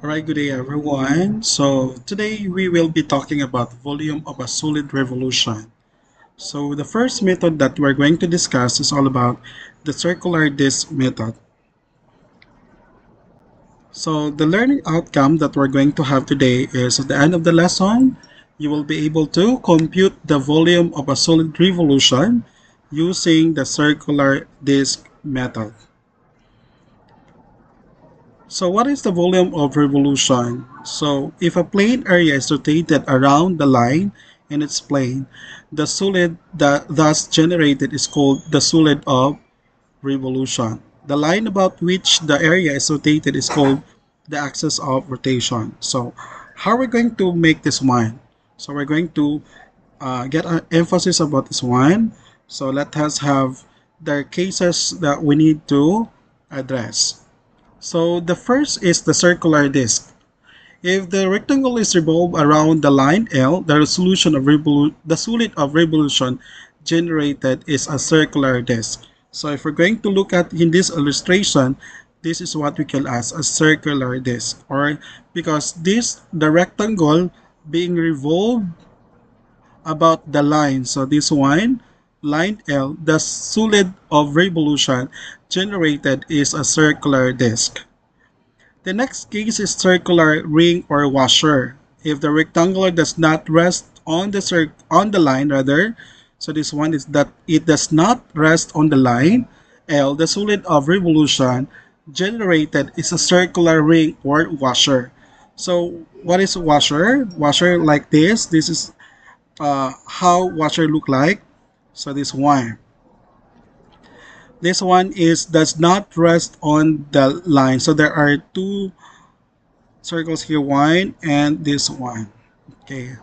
Alright, good day everyone. So today we will be talking about volume of a solid revolution. So the first method that we're going to discuss is all about the circular disk method. So the learning outcome that we're going to have today is at the end of the lesson, you will be able to compute the volume of a solid revolution using the circular disk method. So what is the volume of revolution? So if a plane area is rotated around the line in its plane, the solid that thus generated is called the solid of revolution. The line about which the area is rotated is called the axis of rotation. So how are we going to make this one? So we're going to get an emphasis about this one. So let us have the cases that we need to address. So the first is the circular disk. If the rectangle is revolved around the line L, the the solid of revolution generated is a circular disk. So if we're going to look at in this illustration, this is what we call as a circular disk, or because the rectangle being revolved about the line. So this one, line L, the solid of revolution generated is a circular disk. The next case is circular ring or washer. If the rectangular does not rest on the line rather, so this one is that it does not rest on the line, L, the solid of revolution generated is a circular ring or washer. So what is washer? Washer like this. This is how washer look like. So this one. This one is does not rest on the line. So there are two circles here, one and this one. Okay,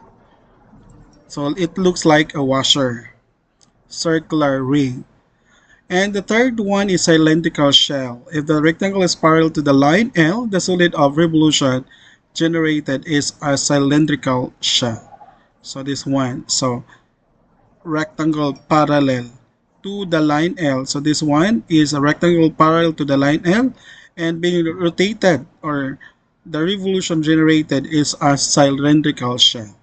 so it looks like a washer, circular ring. And the third one is cylindrical shell. If the rectangle is parallel to the line L, the solid of revolution generated is a cylindrical shell. So this one, so rectangle parallel to the line L. So this one is a rectangle parallel to the line L and being rotated, or the revolution generated is a cylindrical shell.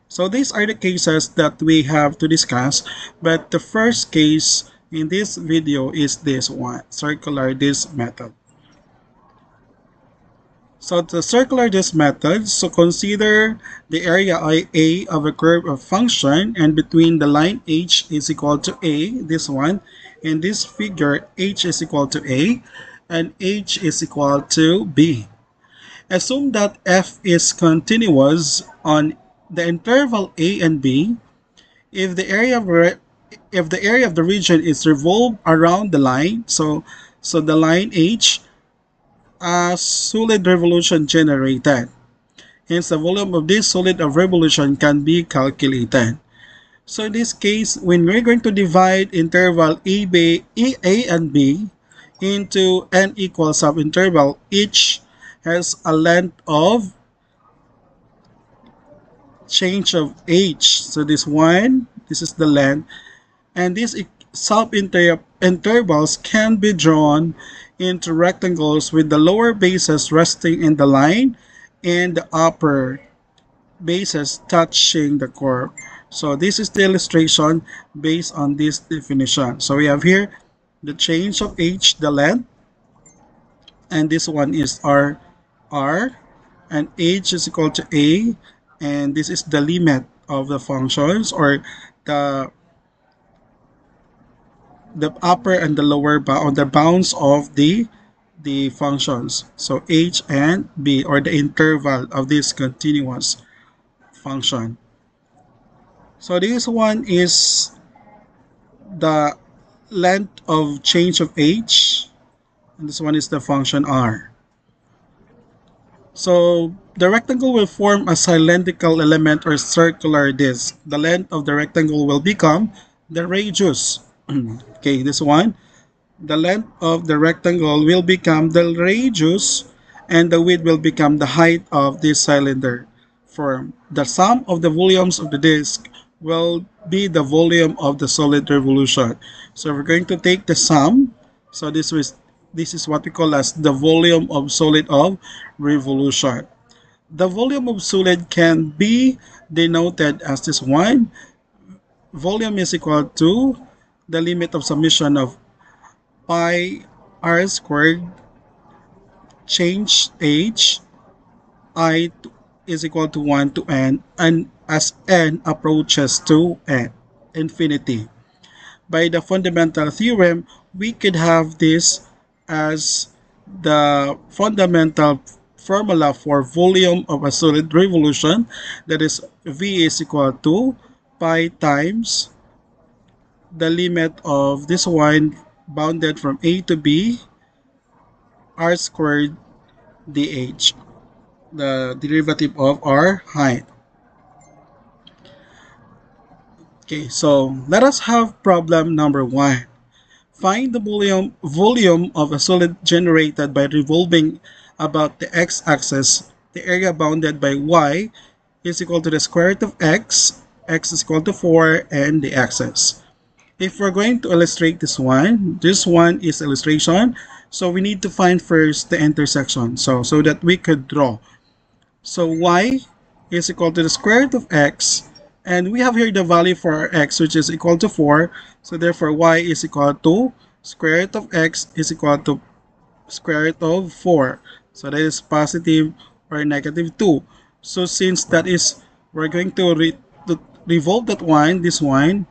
So these are the cases that we have to discuss, but the first case in this video is this one, circular disk method. So the circular disk method, so consider the area A of a curve of function, and between the line H is equal to A, this one, in this figure H is equal to A and H is equal to B. Assume that f is continuous on the interval a and b. If the area of the region is revolved around the line, so the line H, a solid revolution generated. Hence, the volume of this solid of revolution can be calculated. So in this case, when we're going to divide interval A and B into n equals subinterval, each has a length of change of h. So this one, this is the length, and these sub-intervals can be drawn into rectangles with the lower bases resting in the line and the upper bases touching the curve. So this is the illustration based on this definition. So we have here the change of h, the length, and this one is r, and h is equal to a, and this is the limit of the functions, or the upper and the lower bound, the bounds of the functions. So h and b, or the interval of this continuous function. So this one is the length of change of h, and this one is the function r. So the rectangle will form a cylindrical element or circular disk. The length of the rectangle will become the radius. Okay, this one. The length of the rectangle will become the radius, and the width will become the height of this cylinder form. The sum of the volumes of the disk will be the volume of the solid revolution. So we're going to take the sum. So This is what we call as the volume of solid of revolution. The volume of solid can be denoted as this one. Volume is equal to the limit of summation of pi r squared change h I is equal to 1 to n, and as n approaches to n, infinity. By the fundamental theorem, we could have this as the fundamental formula for volume of a solid revolution, that is V is equal to pi times the limit of this one bounded from A to B r squared dh, the derivative of our height. Okay, so let us have problem number 1. Find the volume of a solid generated by revolving about the x-axis. The area bounded by y is equal to the square root of x is equal to 4, and the axis. If we're going to illustrate this one is illustration, so we need to find first the intersection, so that we could draw. So y is equal to the square root of x, and we have here the value for our x, which is equal to 4. So therefore y is equal to square root of x is equal to square root of 4. So that is positive or negative 2. So since that is, we're going to revolve that one, this one.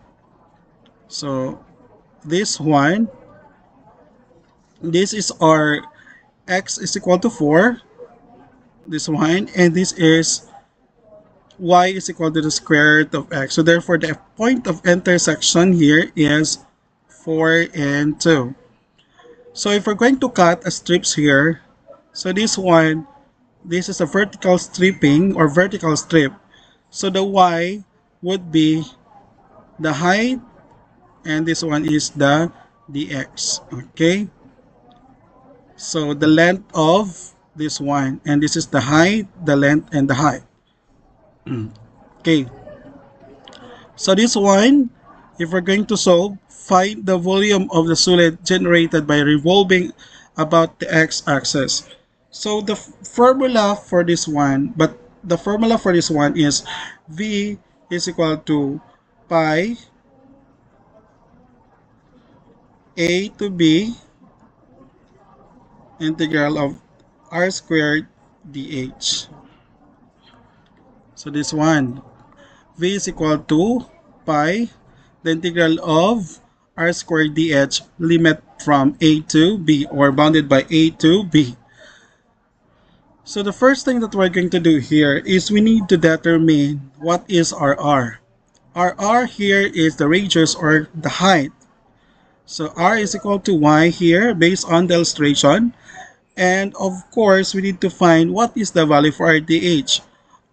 So this one, this is our x is equal to 4, this one, and this is y is equal to the square root of x. So therefore the point of intersection here is 4 and 2. So if we're going to cut a strips here, so this one, this is a vertical stripping or vertical strip. So the y would be the height, and this one is the dx. Okay, so the length of this one, and this is the height, the length, and the height. Okay, so this one, if we're going to solve, find the volume of the solid generated by revolving about the x-axis. So the formula for this one, is V is equal to pi A to B integral of r squared dh. So this one, V is equal to pi, the integral of r squared dh, limit from A to B, or bounded by A to B. So the first thing that we're going to do here is we need to determine what is our r. Our r here is the radius or the height. So r is equal to y here based on the illustration. And of course, we need to find what is the value for our dh.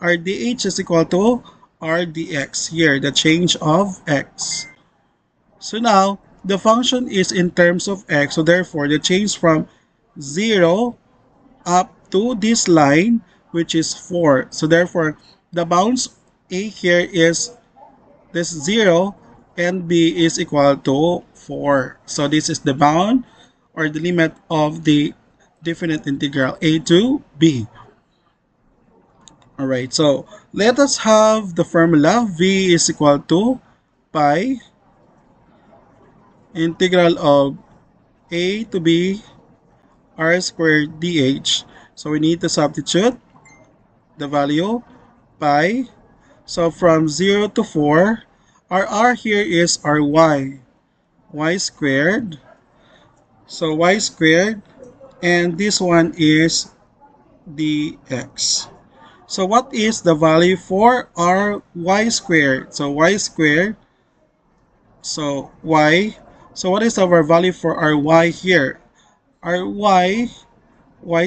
Our dh is equal to r dx here, the change of x. So now, the function is in terms of x, so therefore the change from 0 up to this line, which is 4. So therefore, the bounds a here is this 0, and b is equal to 4. So this is the bound or the limit of the definite integral a to b. Alright, so let us have the formula. V is equal to pi integral of a to b r squared dh. So we need to substitute the value pi. So from 0 to 4, our r here is our y squared. So y squared, and this one is dx. So what is the value for our y squared? So y squared, so y, so what is our value for our y here? Our y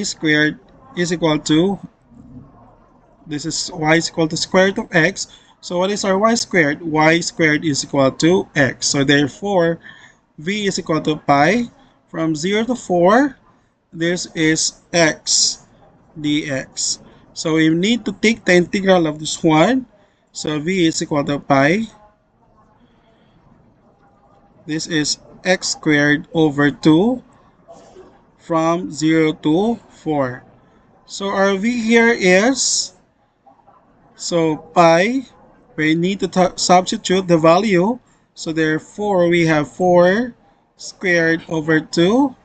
squared is equal to, this is y is equal to square root of x. So what is our y squared? Y squared is equal to x. So therefore, v is equal to pi. From 0 to 4, this is x dx. So we need to take the integral of this one. So v is equal to pi. This is x squared over 2 from 0 to 4. So our v here is, so pi, we need to substitute the value. So therefore we have 4 squared over 2,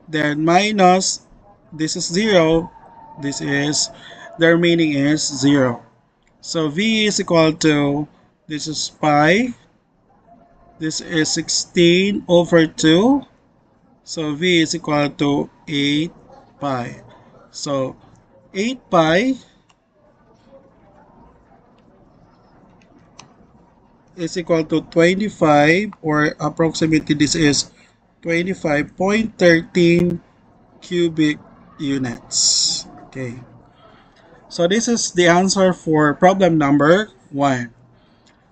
then minus, this is 0, this is, the remaining is 0. So v is equal to, this is pi, this is 16 over 2, so v is equal to 8 pi. So 8 pi is equal to 25, or approximately this is 25.13 cubic units. Okay. So this is the answer for problem number 1.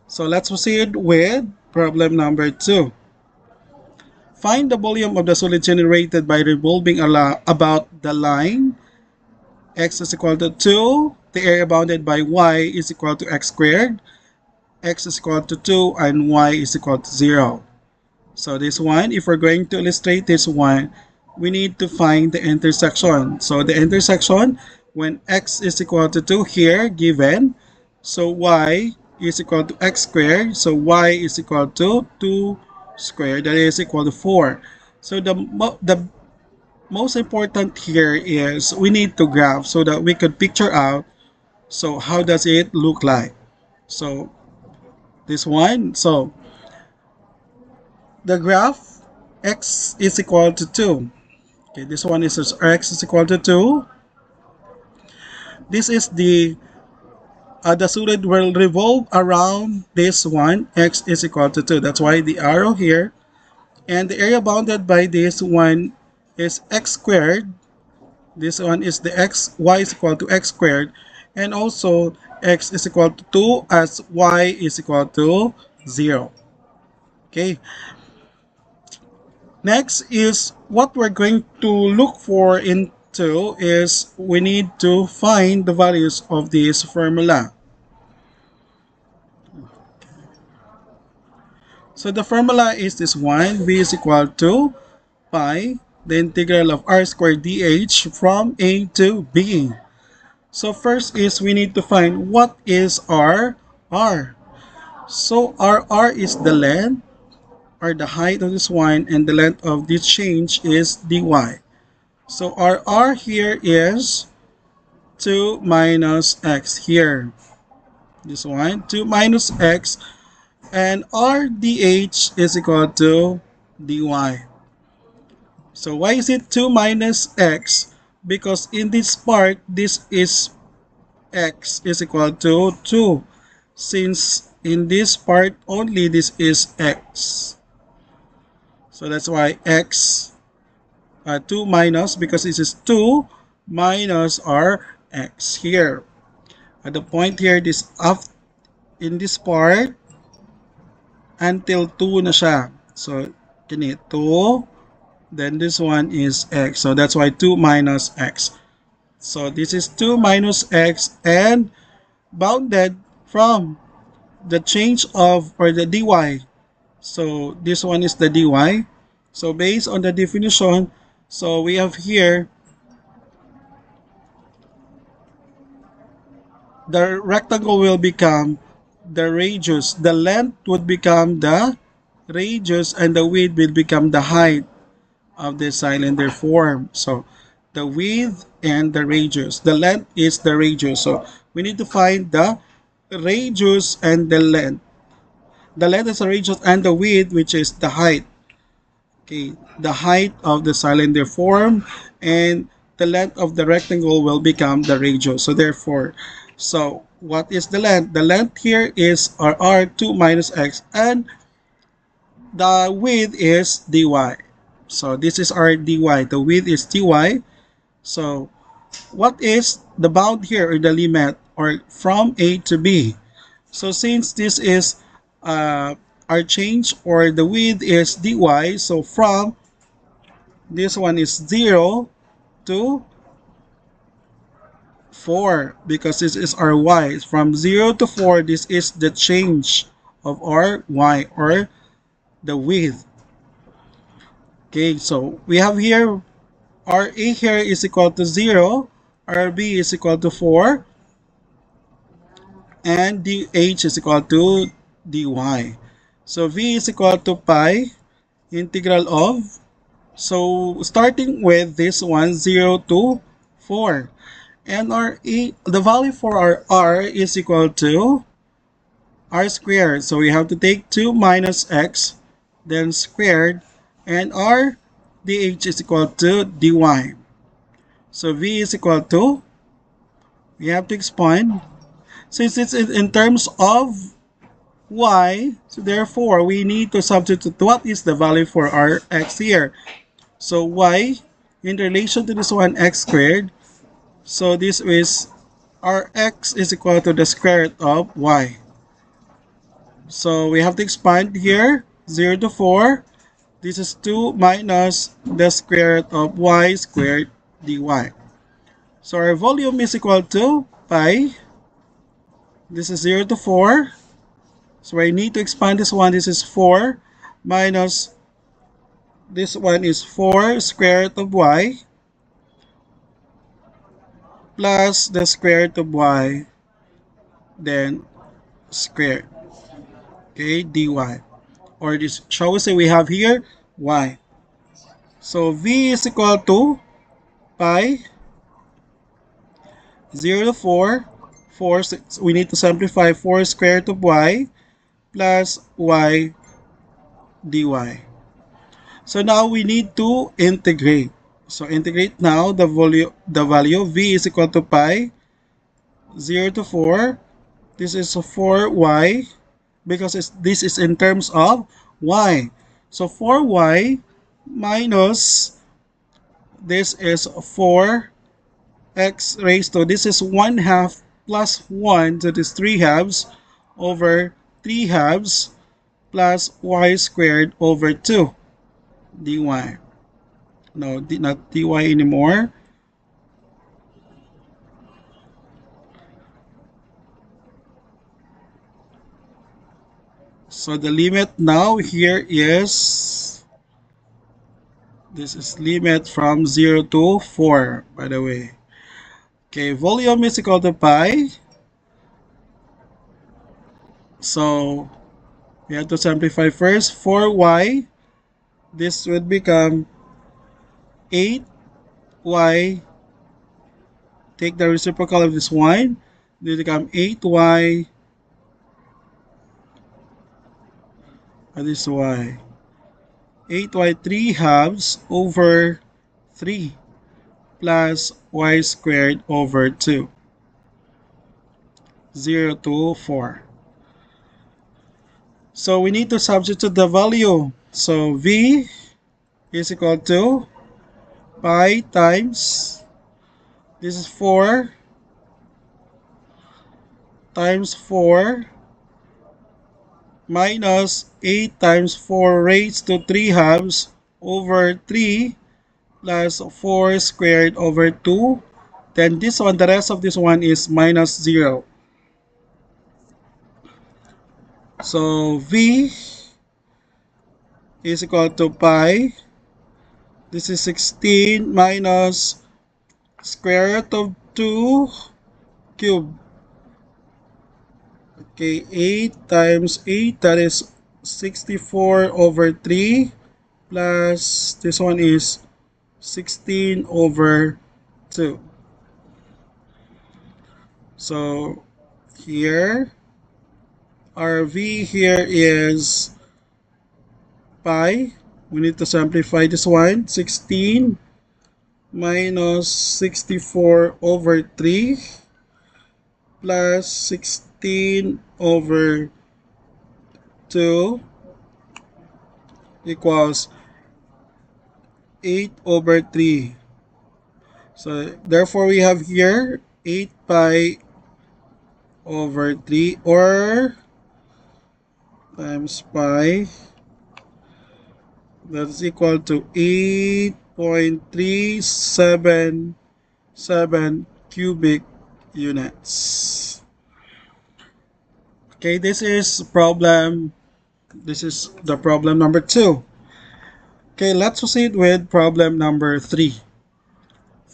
So let's proceed with problem number 2. Find the volume of the solid generated by revolving about the line. X is equal to 2. The area bounded by y is equal to x squared. X is equal to 2 and y is equal to 0. So this one, if we're going to illustrate this one, we need to find the intersection. So the intersection, when x is equal to 2 here, given, so y is equal to x squared, so y is equal to 2 squared, that is equal to 4. So the most important here is we need to graph so that we could picture out, so how does it look like. So this one, so the graph, x is equal to 2. Okay, this one is x is equal to 2. This is the solid will revolve around this one, x is equal to 2. That's why the arrow here. And the area bounded by this one is x squared. This one is the y is equal to x squared. And also x is equal to 2 as y is equal to 0. Okay. Next is what we're going to look for into is we need to find the values of this formula. So the formula is this one, v is equal to pi, the integral of r squared dh from a to b. So first is we need to find what is r. So r is the length, or the height of this one, and the length of this change is dy. So r here is 2 minus x here. This one, 2 minus x, and r dh is equal to dy. So why is it 2 minus x? Because in this part, this is x is equal to 2. Since in this part only, this is x. So that's why x 2 minus, because this is 2 minus our x here. At the point here, this up in this part, until 2 na siya. So, kini 2, then this one is x. So, that's why 2 minus x. So, this is 2 minus x and bounded from the change of, or the dy. So, this one is the dy. So, based on the definition, so we have here, the rectangle will become the radius, the length would become the radius, and the width will become the height of the cylinder form. So the width and the radius, the length is the radius. So we need to find the radius and the length. The length is the radius, and the width, which is the height. Okay, the height of the cylinder form, and the length of the rectangle will become the radius. So therefore, so what is the length? The length here is r2 minus x, and the width is dy. So this is our dy. The width is dy. So what is the bound here, or the limit, or from a to b? So since this is our change, or the width is dy, so from this one is 0 to 4, because this is our y. From 0 to 4, this is the change of our y, or the width. Okay, so we have here our A here is equal to 0, our B is equal to 4, and dH is equal to dy. So V is equal to pi integral of, so starting with this one, 0 to 4. And our the value for our R is equal to R squared. So we have to take 2 minus X, then squared, and our dH is equal to dy. So V is equal to, we have to expand, since it's in terms of y, so therefore we need to substitute what is the value for our x here. So y in relation to this one, x squared, so this is our x is equal to the square root of y. So we have to expand here, 0 to 4, this is 2 minus the square root of y squared dy. So our volume is equal to pi, this is 0 to 4, so I need to expand this one, this is 4 minus this one is 4 square root of y plus the square root of y, then squared, okay, dy. Or this, shall we say we have here y. So v is equal to pi 0 to 4, 4, we need to simplify 4 square root of y plus y dy. So now we need to integrate. So integrate now the value v is equal to pi 0 to 4. This is 4y because this is in terms of y. So 4y minus this is 4x raised to, this is 1 half plus 1, so this 3 halves over 3 halves plus y squared over 2 dy. No, not dy anymore. So the limit now here is, this is limit from 0 to 4, by the way. Okay, volume is equal to pi. So we have to simplify first. 4y, this would become 8y. Take the reciprocal of this one. This will become 8y. And this y. 8y 3 halves over 3 plus y squared over 2. 0 to 4. So we need to substitute the value. So v is equal to pi times, this is 4 times 4 minus 8 times 4 raised to 3 halves over 3 plus 4 squared over 2. Then this one, the rest of this one is minus 0. So v is equal to pi, this is 16 minus square root of 2 cubed. Okay, 8 times 8, that is 64 over 3 plus this one is 16 over 2. So here our v here is pi, we need to simplify this one, 16 minus 64 over 3 plus 16 over 2 equals 8 over 3. So therefore we have here 8 pi over 3 or times pi, that's equal to 8.377 cubic units. Okay, this is the problem number 2. Okay, let's proceed with problem number 3.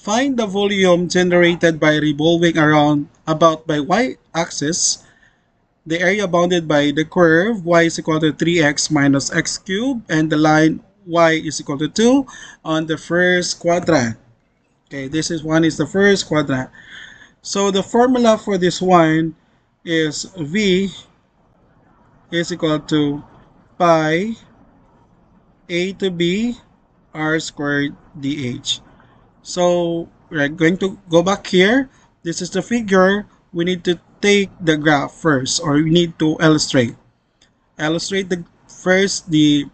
Find the volume generated by revolving around about by y-axis, the area bounded by the curve y is equal to 3x minus x cubed, and the line y is equal to 2 on the first quadrant. Okay, this is one is the first quadrant. So the formula for this one is v is equal to pi a to b r squared dh. So we're going to go back here. This is the figure. We need to take the graph first, or we need to illustrate. Illustrate the first the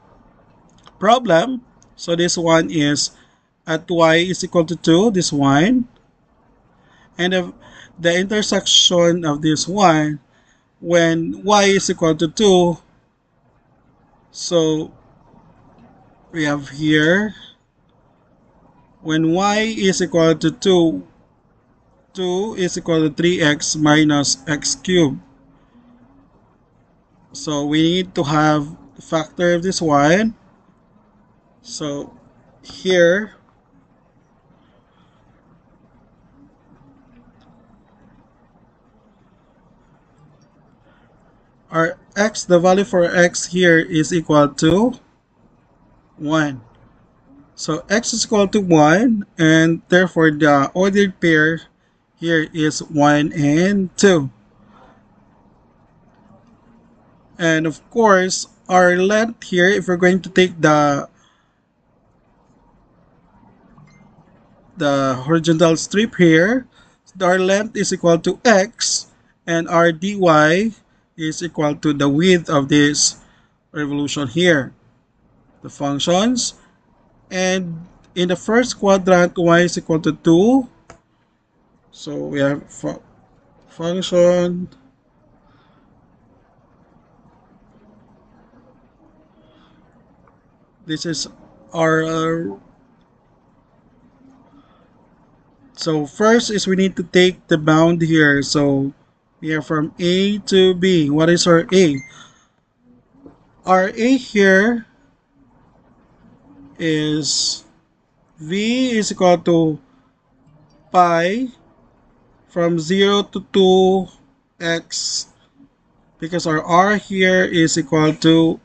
problem. So this one is at y is equal to 2, this one. And the intersection of this one when y is equal to 2. So we have here when y is equal to 2, 2 is equal to 3x minus x cubed. So we need to have the factor of this one. So here our x, the value for x here is equal to 1. So x is equal to 1, and therefore the ordered pair here is 1 and 2. And of course, our length here, if we're going to take the horizontal strip here, our length is equal to x, and our dy is equal to the width of this revolution here, the functions. And in the first quadrant, y is equal to 2. So we have function. This is our so first is we need to take the bound here. So we are from A to B. What is our A? Our A here is V is equal to pi from 0 to 2x, because our R here is equal to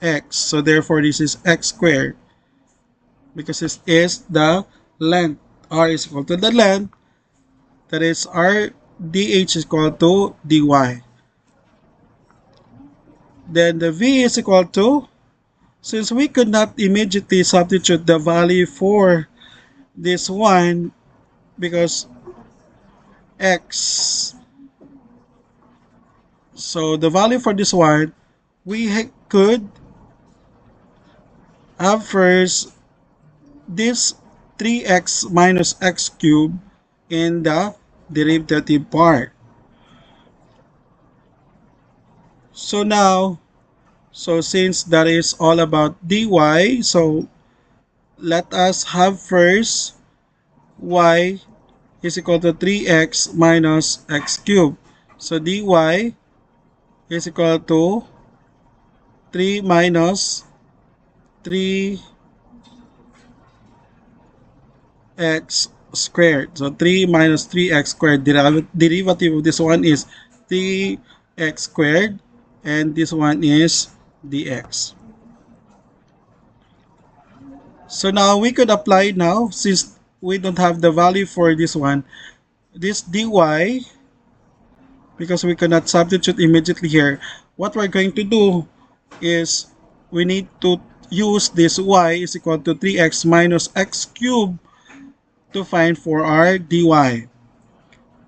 x. So therefore this is x squared, because this is the length. R is equal to the length, that is r dh is equal to dy. Then the v is equal to, since we could not immediately substitute the value for this one because x, so the value for this one, we could have first this 3x minus x cubed in the derivative part. So now, so since that is all about dy, so let us have first y is equal to 3x minus x cubed. So dy is equal to 3 minus 3x squared. So 3 minus 3x squared. Derivative of this one is 3x squared, and this one is dx. So now we could apply now, since we don't have the value for this one, this dy, because we cannot substitute immediately here. What we're going to do is we need to use this y is equal to 3x minus x cubed to find for our dy.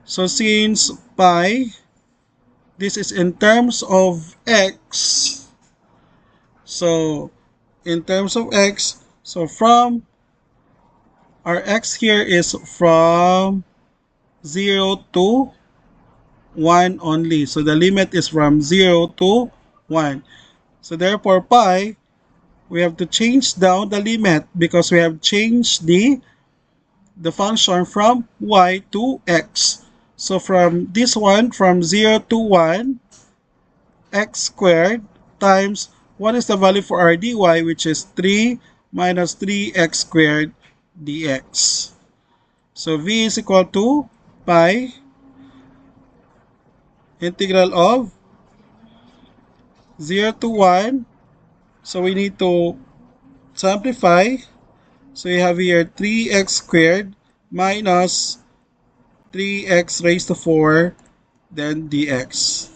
So since pi, this is in terms of x, so in terms of x, so from our x here is from 0 to 1 only. So the limit is from 0 to 1. So therefore pi, we have to change down the limit because we have changed the function from y to x. So from this one, from 0 to 1, x squared times, what is the value for our dy, which is 3 minus 3x squared dx. So v is equal to pi integral of 0 to 1. So we need to simplify. So you have here 3x squared minus 3x raised to 4, then dx.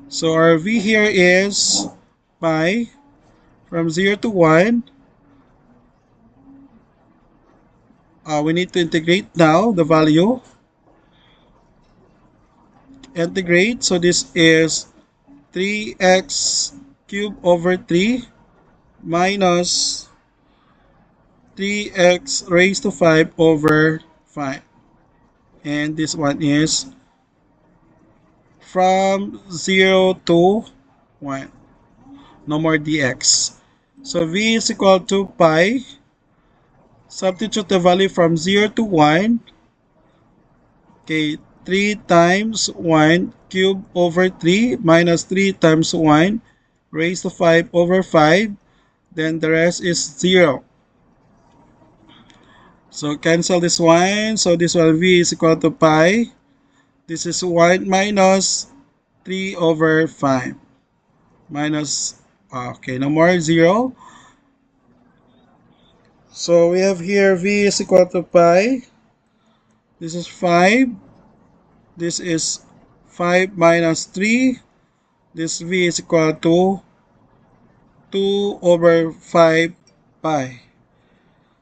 So our v here is pi from 0 to 1. We need to integrate now the value. Integrate. So this is 3x cubed over 3 minus 3x raised to 5 over 5. And this one is from 0 to 1. No more dx. So v is equal to pi. Substitute the value from 0 to 1. Okay, 3 times 1 cubed over 3 minus 3 times 1 raised to 5 over 5. Then the rest is 0. So cancel this one. So this one v is equal to pi. This is 1 minus 3 over 5. Minus, okay, no more 0. So we have here v is equal to pi. This is 5. This is 5 minus 3. This v is equal to 2 over 5 pi.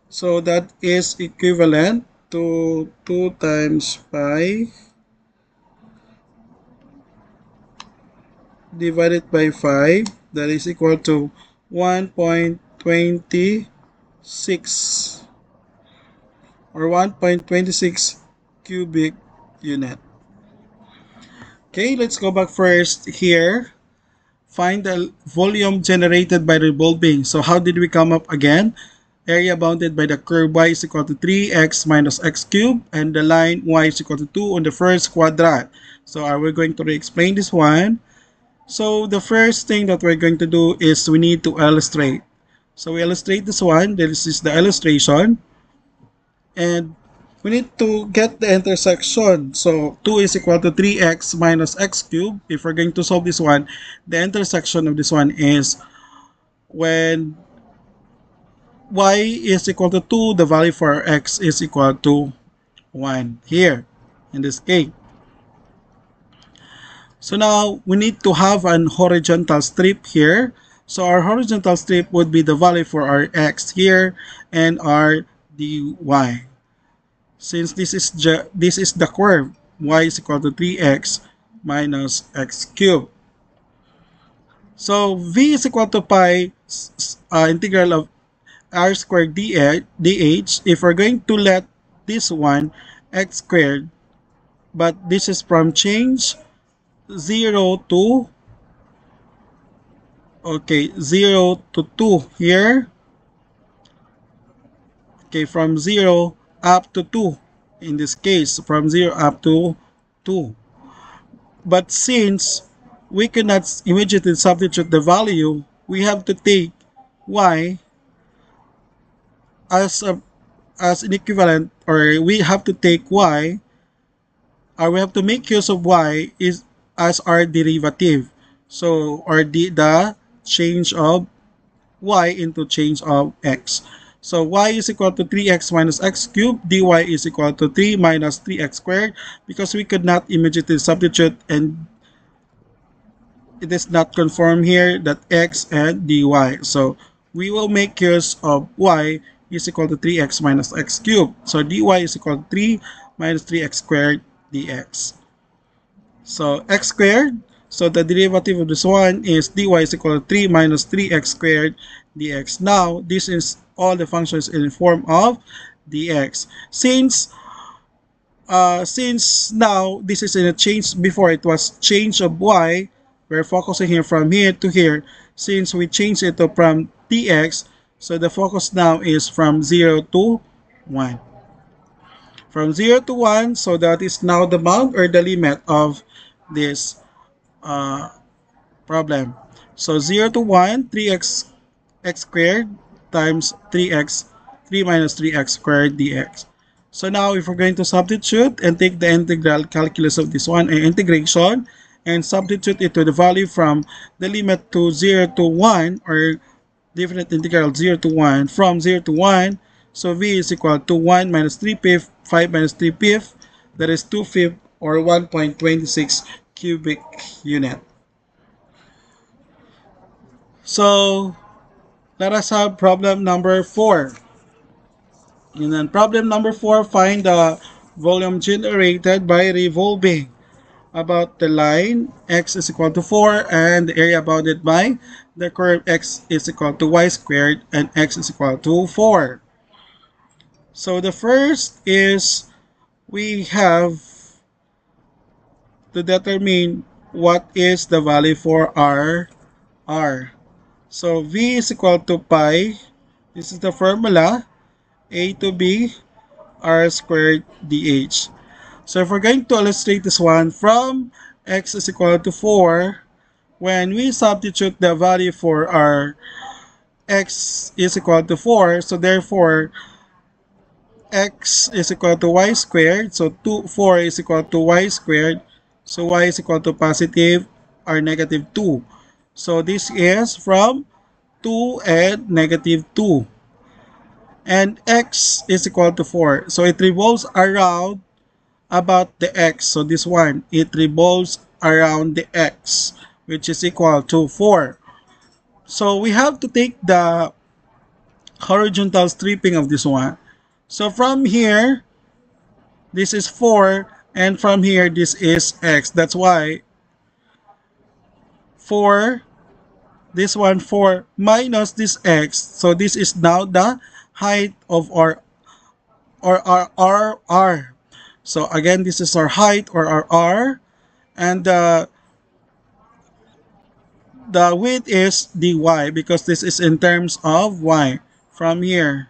So that is equivalent to 2 times pi divided by 5. That is equal to 1.26 or 1.26 cubic unit. Okay, let's go back first here. Find the volume generated by revolving. So how did we come up again? Area bounded by the curve y is equal to 3x minus x cubed and the line y is equal to 2 on the first quadrant. So are we going to re-explain this one? So the first thing that we're going to do is we need to illustrate. So we illustrate this one. This is the illustration. And we need to get the intersection. So 2 is equal to 3x minus x cubed. If we're going to solve this one, the intersection of this one is when y is equal to 2, the value for x is equal to 1 here in this case. So now we need to have an horizontal strip here. So our horizontal strip would be the value for our x here and our dy. Since this is the curve, y is equal to 3x minus x cubed. So v is equal to pi integral of r squared dh. If we're going to let this one x squared, but this is from change 0 to 0 to 2 here. Okay, from 0 up to 2 in this case, from 0 up to 2. But since we cannot immediately substitute the value, we have to take y as an equivalent, or we have to take y, or we have to make use of y is as our derivative. So, or the change of y into change of x. So y is equal to 3x minus x cubed, dy is equal to 3 minus 3x squared, because we could not immediately substitute and it is not conform here that x and dy. So we will make use of y is equal to 3x minus x cubed. So dy is equal to 3 minus 3x squared dx. So x squared, so the derivative of this one is dy is equal to 3 minus 3x squared dx. Now, this is all the functions in the form of dx. Since now this is in a change, before it was change of y, we're focusing here from here to here. Since we changed it to from dx, so the focus now is from 0 to 1. From 0 to 1, so that is now the bound or the limit of this problem. So 0 to 1, 3x x squared times 3 minus 3x squared dx. So now if we're going to substitute and take the integral calculus of this one, integration, and substitute it to the value from the limit to 0 to 1, or definite integral 0 to 1 from 0 to 1. So v is equal to 1 minus 3 fifth, 5 minus 3 fifth, that is 2 fifth, or 1.26 cubic unit. So let us have problem number 4. And then problem number 4, find the volume generated by revolving about the line x is equal to 4 and the area bounded by the curve x is equal to y squared and x is equal to 4. So the first is we have to determine what is the value for r. So v is equal to pi. This is the formula, a to b r squared dh. So if we're going to illustrate this one from x is equal to 4, when we substitute the value for our x is equal to 4, so therefore x is equal to y squared, so 4 is equal to y squared, so y is equal to positive or negative 2. So this is from 2 and negative 2. And x is equal to 4. So it revolves around about the x. So this one, it revolves around the x, which is equal to 4. So we have to take the horizontal stripping of this one. So from here, this is 4, and from here, this is x. That's why 4, this one 4 minus this x. So this is now the height of our r. So again, this is our height or our r, and the width is dy because this is in terms of y from here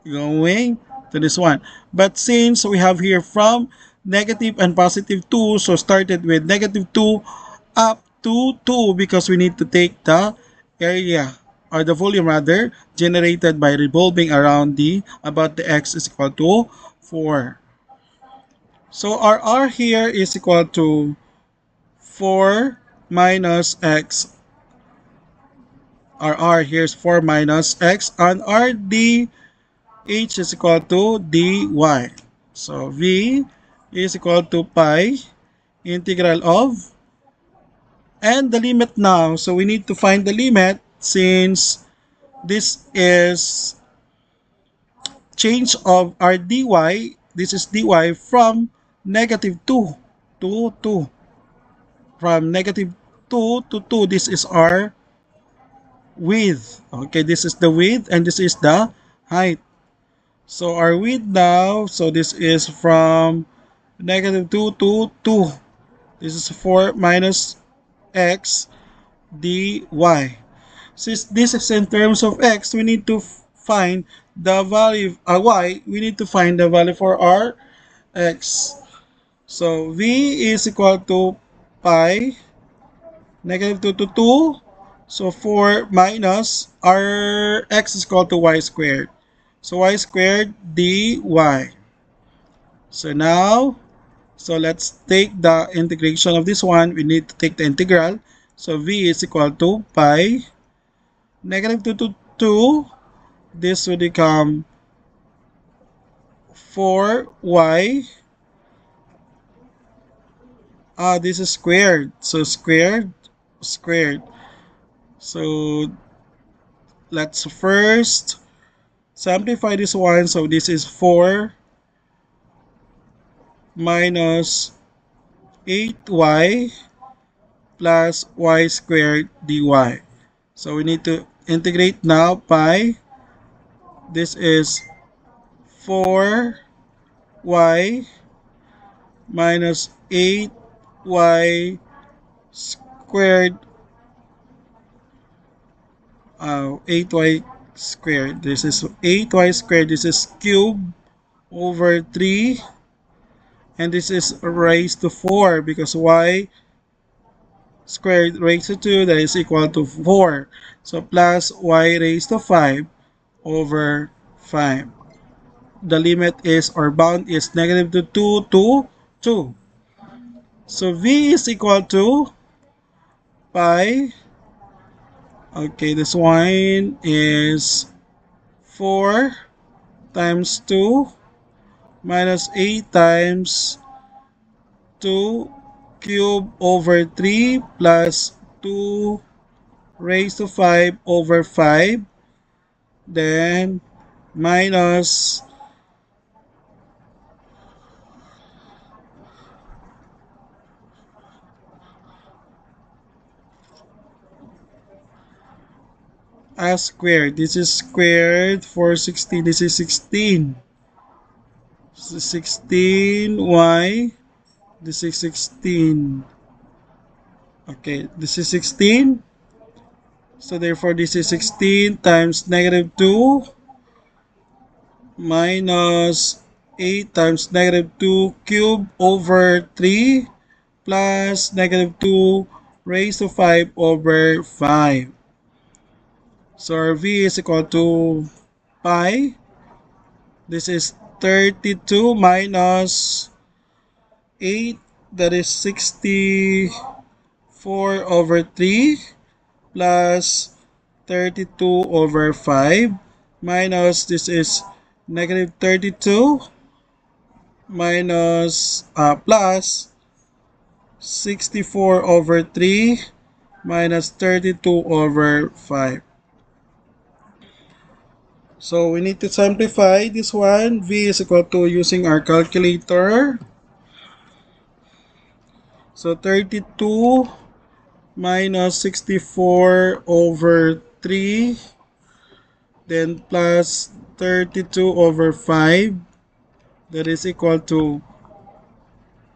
going to this one. But since we have here from negative and positive 2, so started with negative 2 up to 2 because we need to take the area or the volume rather generated by revolving around the about the x is equal to 4. So our r here is equal to 4 minus x. Our r here is 4 minus x, and our d h is equal to dy. So v is equal to pi integral of, and the limit now. So we need to find the limit since this is change of our dy. This is dy from negative 2 to 2. From negative 2 to 2, this is our width. Okay, this is the width and this is the height. So our width now, so this is from negative 2 to 2. This is 4 minus x dy. Since this is in terms of x, we need to find the value y. We need to find the value for our x. So v is equal to pi negative 2 to 2. So 4 minus our x is equal to y squared. So y squared dy. So now, so let's take the integration of this one. We need to take the integral. So v is equal to pi negative 2 to 2. This will become 4y. This is squared. So squared. So let's first simplify this one. So this is 4 minus 8y plus y squared dy. So we need to integrate now pi. This is 4y minus 8y squared 8y squared. This is 8y squared. This is cube over 3. And this is raised to 4 because y squared raised to 2, that is equal to 4. So plus y raised to 5 over 5. the limit is, or bound is, negative to 2 to 2. So V is equal to pi. Okay, this one is 4 times 2 minus 8 times 2 cube over 3 plus 2 raised to 5 over 5, then minus a squared. This is squared for 16. This is 16. This is 16y. This is 16. Okay, this is 16. So therefore this is 16 times negative 2 minus 8 times negative 2 cube over 3 plus negative 2 raised to 5 over 5. So our V is equal to pi. This is 32 minus 8, that is 64 over 3 plus 32 over 5 minus, this is negative 32 minus plus 64 over 3 minus 32 over 5. So we need to simplify this one. V is equal to, using our calculator, so 32 minus 64 over 3, then plus 32 over 5, that is equal to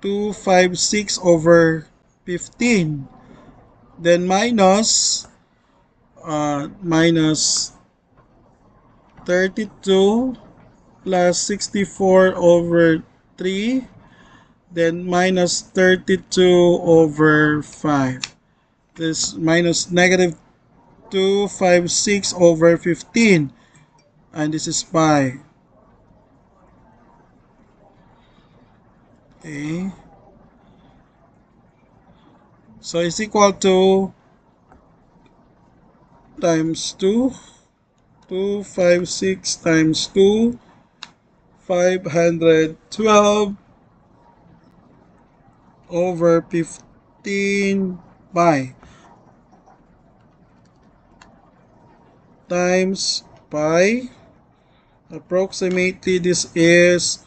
256 over 15, then minus 32 plus 64 over 3, then minus 32 over 5. This minus negative 256 over 15, and this is pi. Okay, so it's equal to times 2, 256 times 2, 512 over 15 pi times pi. Approximately this is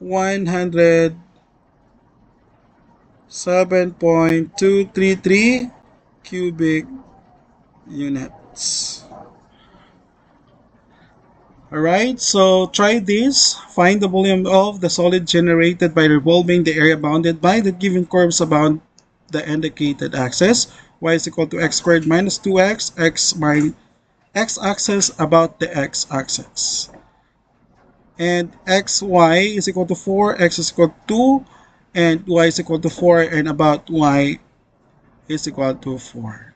107.233 cubic units. Alright, so try this. Find the volume of the solid generated by revolving the area bounded by the given curves about the indicated axis. Y is equal to x squared minus 2x, x minus x-axis about the x-axis. And xy is equal to 4, x is equal to 2, and y is equal to 4, and about y is equal to 4.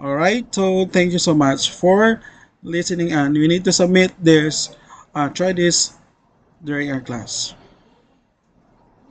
Alright, so thank you so much for listening, and we need to submit this, try this during our class.